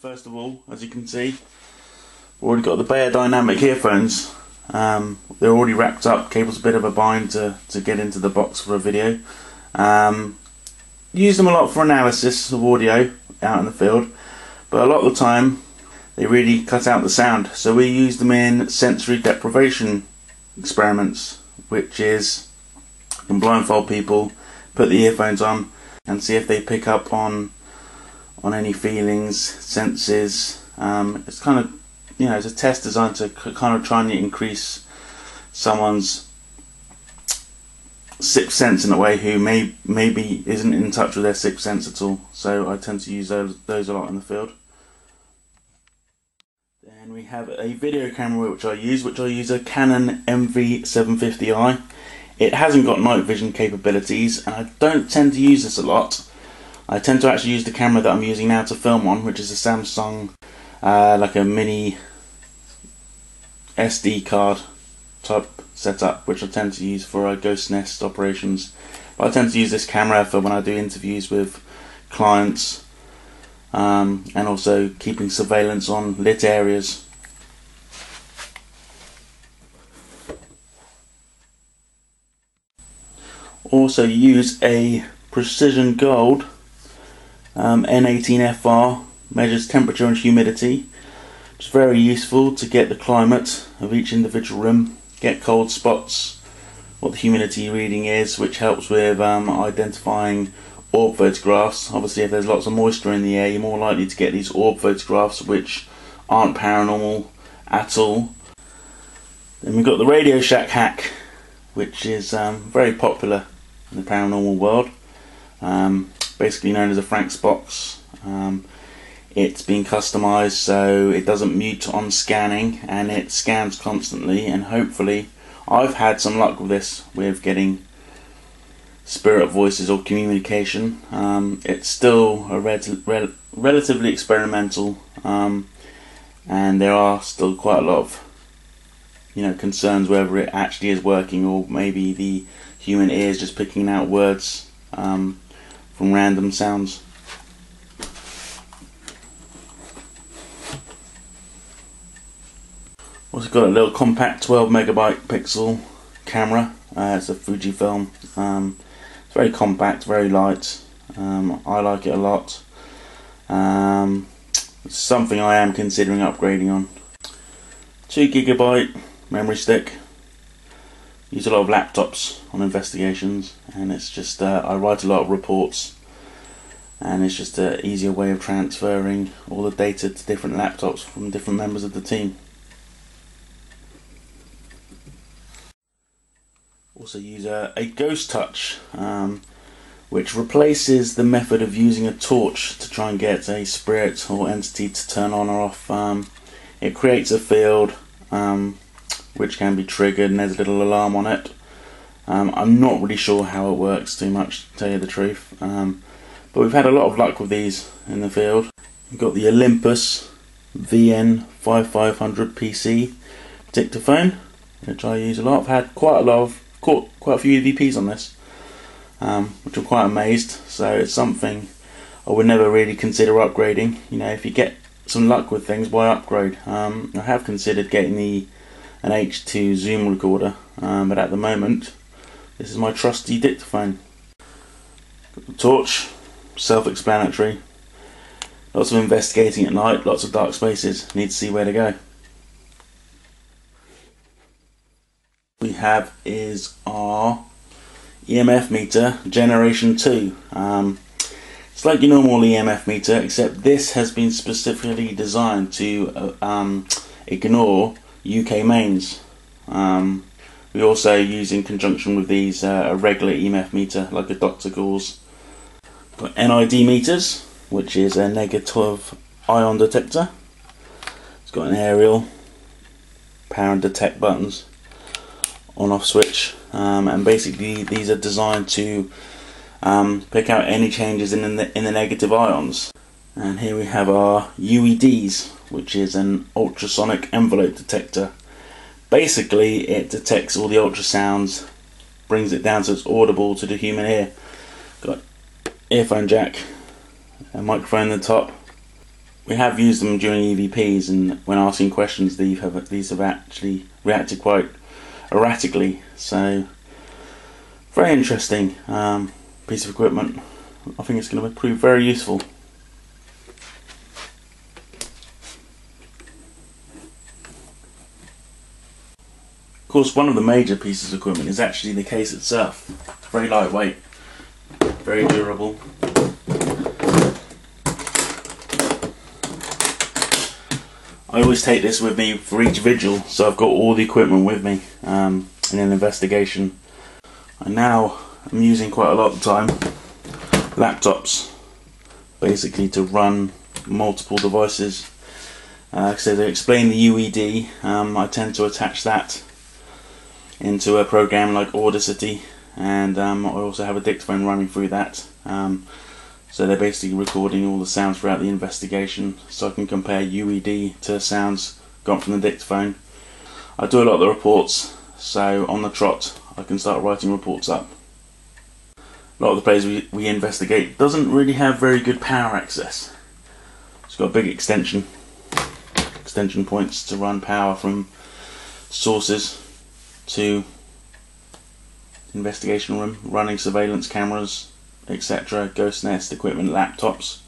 First of all, as you can see, we've already got the dynamic earphones. They're already wrapped up. Cable's a bit of a bind to get into the box for a video. Use them a lot for analysis of audio out in the field, but a lot of the time they really cut out the sound. So we use them in sensory deprivation experiments, which is you can blindfold people, put the earphones on, and see if they pick up on any feelings, senses. It's kind of, it's a test designed to kind of try and increase someone's sixth sense in a way who maybe isn't in touch with their sixth sense at all. So I tend to use those a lot in the field. Then we have a video camera which I use a Canon MV750i. It hasn't got night vision capabilities, and I don't tend to use this a lot. I tend to actually use the camera that I'm using now to film on, which is a Samsung, like a mini SD card type setup, which I tend to use for ghost nest operations. But I tend to use this camera for when I do interviews with clients, and also keeping surveillance on lit areas. Also use a precision gold N18FR, measures temperature and humidity. It's very useful to get the climate of each individual room, get cold spots, what the humidity reading is, which helps with identifying orb photographs. Obviously, if there's lots of moisture in the air, you're more likely to get these orb photographs which aren't paranormal at all. Then we've got the Radio Shack hack, which is very popular in the paranormal world. Basically known as a Frank's box. It's been customized so it doesn't mute on scanning, and it scans constantly, and hopefully I've had some luck with this, with getting spirit voices or communication. It's still a relatively experimental, and there are still quite a lot of concerns whether it actually is working, or maybe the human ear is just picking out words from random sounds. Also got a little compact 12 megabyte pixel camera. It's a Fujifilm. It's very compact, very light. I like it a lot. It's something I am considering upgrading on. 2 gigabyte memory stick. Use a lot of laptops on investigations, and it's just I write a lot of reports, and it's just an easier way of transferring all the data to different laptops from different members of the team. Also use a ghost touch, which replaces the method of using a torch to try and get a spirit or entity to turn on or off. It creates a field which can be triggered, and there's a little alarm on it. I'm not really sure how it works too much, to tell you the truth, but we've had a lot of luck with these in the field. We've got the Olympus VN5500 PC dictaphone, which I use a lot. I've had quite a few EVPs on this, which I'm quite amazed. So it's something I would never really consider upgrading. If you get some luck with things, why upgrade? I have considered getting an H2 Zoom recorder, but at the moment this is my trusty dictaphone. Got the torch, self-explanatory. Lots of investigating at night, lots of dark spaces, need to see where to go. We have is our EMF meter generation 2. It's like your normal EMF meter, except this has been specifically designed to ignore UK mains. We also use, in conjunction with these, a regular EMF meter like a Dr. Gauss. Got NID meters, which is a negative ion detector. It's got an aerial, power and detect buttons, on off switch, and basically these are designed to pick out any changes in the negative ions. And here we have our UEDs, which is an ultrasonic envelope detector. Basically it detects all the ultrasounds, brings it down so it's audible to the human ear. Got earphone jack, a microphone at the top. We have used them during EVPs, and when asking questions, these have actually reacted quite erratically. So, very interesting piece of equipment. I think it's going to prove very useful. Of course, one of the major pieces of equipment is actually the case itself. Very lightweight, very durable. I always take this with me for each vigil, so I've got all the equipment with me in an investigation. And now I'm using quite a lot of the time laptops, basically to run multiple devices. So to explain the UED, I tend to attach that into a program like Audacity, and I also have a dictaphone running through that. So they're basically recording all the sounds throughout the investigation, so I can compare UED to sounds got from the dictaphone. I do a lot of the reports, so on the trot I can start writing reports up. A lot of the places we investigate doesn't really have very good power access. It's got a big extension points to run power from sources to investigation room, running surveillance cameras, etc., ghost nest equipment, laptops.